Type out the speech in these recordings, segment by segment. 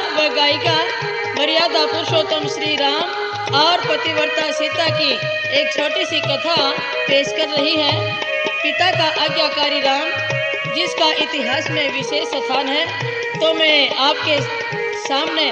व गायिका मर्यादा पुरुषोत्तम श्री राम और पतिव्रता सीता की एक छोटी सी कथा पेश कर रही है। पिता का आज्ञाकारी राम, जिसका इतिहास में विशेष स्थान है, तो मैं आपके सामने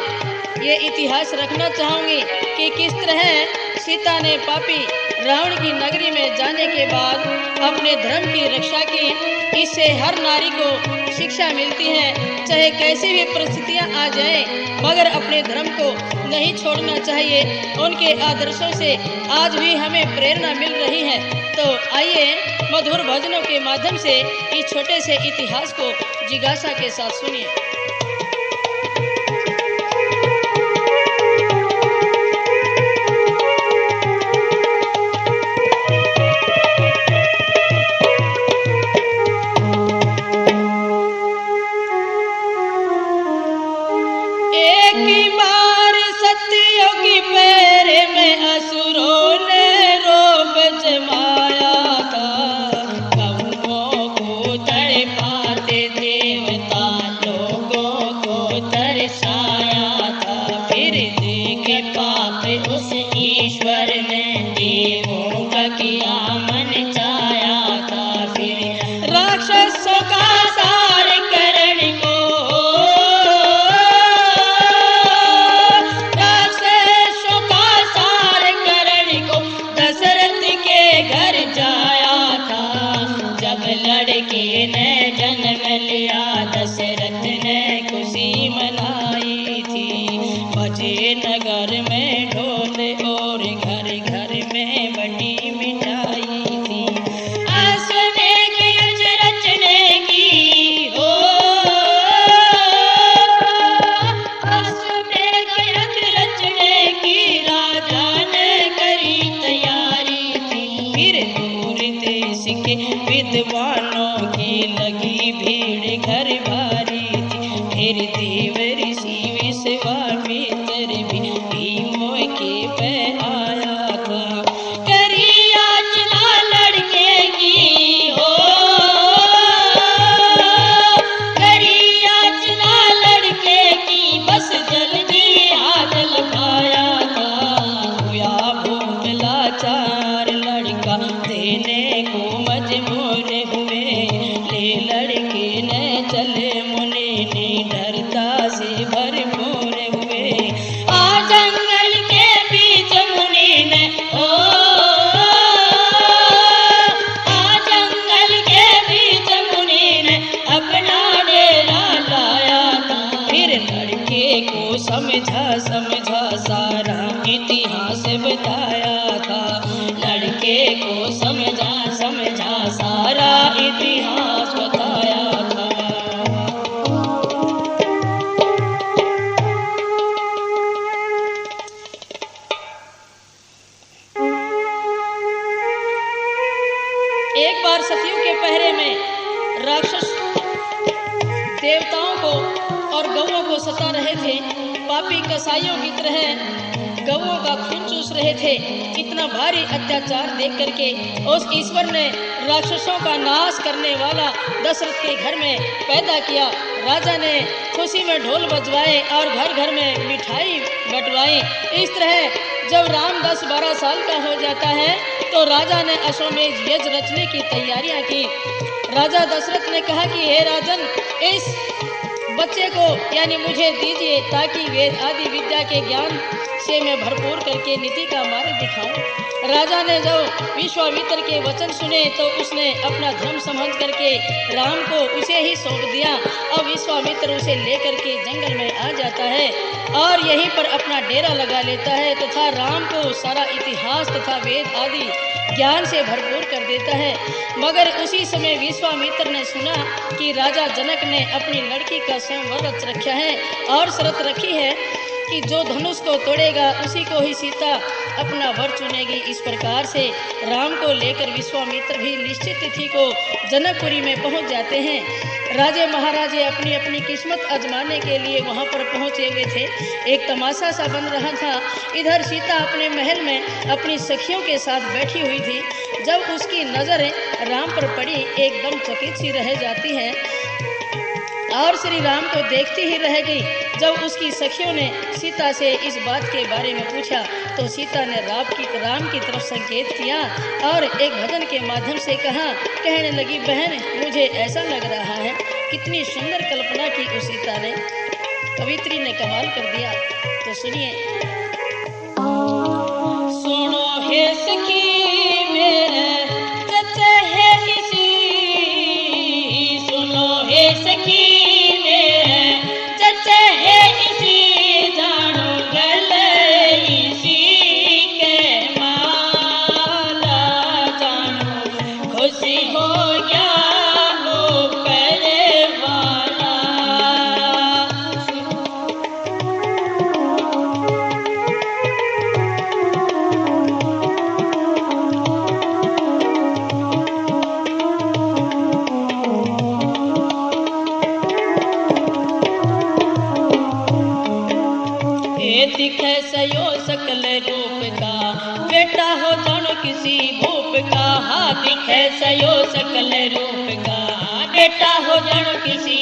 ये इतिहास रखना चाहूँगी कि किस तरह सीता ने पापी रावण की नगरी में जाने के बाद अपने धर्म की रक्षा की। इससे हर नारी को शिक्षा मिलती है, चाहे कैसी भी परिस्थितियां आ जाएं, मगर अपने धर्म को नहीं छोड़ना चाहिए। उनके आदर्शों से आज भी हमें प्रेरणा मिल रही है। तो आइए मधुर भजनों के माध्यम से इस छोटे से इतिहास को जिज्ञासा के साथ सुनिए। विद्वानों की लगी भीड़ घर भारी थी। फिर देव ऋषि विश्वामित्र भी मोह के पे आया था। करी याचना लड़के की हो, करी याचना लड़के की, बस जल्दी हाथ लगाया था। हुआ भूख लाचार लड़का देने को मजबूर हुए। ले लड़के ने चले मुनि निडरता से भरपूर हुए। आ जंगल के बीच मुनि ने आ जंगल के बीच मुनि ने अपना डेरा लाया था। फिर लड़के को समझा समझा सारा इतिहास बताया था। लड़के को समझा समझा सारा इतिहास बताया था। एक बार सतयुग के पहरे में राक्षस देवताओं को और गौओं को सता रहे थे। पापी कसाईयों की तरह गौओं का खून चूस रहे थे। इतना भारी अत्याचार देख करके उस ईश्वर ने राक्षसों का नाश करने वाला दशरथ के घर में पैदा किया। राजा ने खुशी में ढोल बजवाए और घर घर में मिठाई बंटवाई। इस तरह जब राम 10-12 साल का हो जाता है तो राजा ने अश्वमेध यज्ञ रचने की तैयारियां की। राजा दशरथ ने कहा कि हे राजन, इस बच्चे को यानी मुझे दीजिए ताकि वेद आदि विद्या के ज्ञान से मैं भरपूर करके नीति का मार्ग दिखाऊं। राजा ने जब विश्वामित्र के वचन सुने तो उसने अपना धर्म समझ करके राम को उसे ही सौंप दिया। अब विश्वामित्र उसे लेकर के जंगल में आ जाता है और यहीं पर अपना डेरा लगा लेता है तथा राम को सारा इतिहास तथा वेद आदि ज्ञान से भरपूर कर देता है। मगर उसी समय विश्वामित्र ने सुना कि राजा जनक ने अपनी लड़की का स्वयंवर रच रखा है और शर्त रखी है कि जो धनुष को तोड़ेगा उसी को ही सीता अपना वर चुनेगी। इस प्रकार से राम को लेकर विश्वामित्र भी निश्चित तिथि को जनकपुरी में पहुंच जाते हैं। राजे महाराजे अपनी अपनी किस्मत आजमाने के लिए वहां पर पहुंचे हुए थे। एक तमाशा सा बन रहा था। इधर सीता अपने महल में अपनी सखियों के साथ बैठी हुई थी। जब उसकी नजर राम पर पड़ी, एकदम चकित सी रह जाती है और श्री राम को देखती ही रह गई। जब उसकी सखियों ने सीता से इस बात के बारे में पूछा तो सीता ने राम की तरफ संकेत किया और एक भजन के माध्यम से कहा, कहने लगी, बहन मुझे ऐसा लग रहा है। कितनी सुंदर कल्पना की उस सीता ने, कवित्री ने कमाल कर दिया। तो सुनिए, सुनो हे सखी मेरे चचे है किसी, सुनो हे सखी मेरे चचे है इसी, जानो गले इसी के माला, जानो खुशी हो गया हो पहले वाला। दिखे सयो सकल रूप का, बेटा हो जानो किसी भूप का। हाँ दिखे सयो सकल रूप का, बेटा हो जानो किसी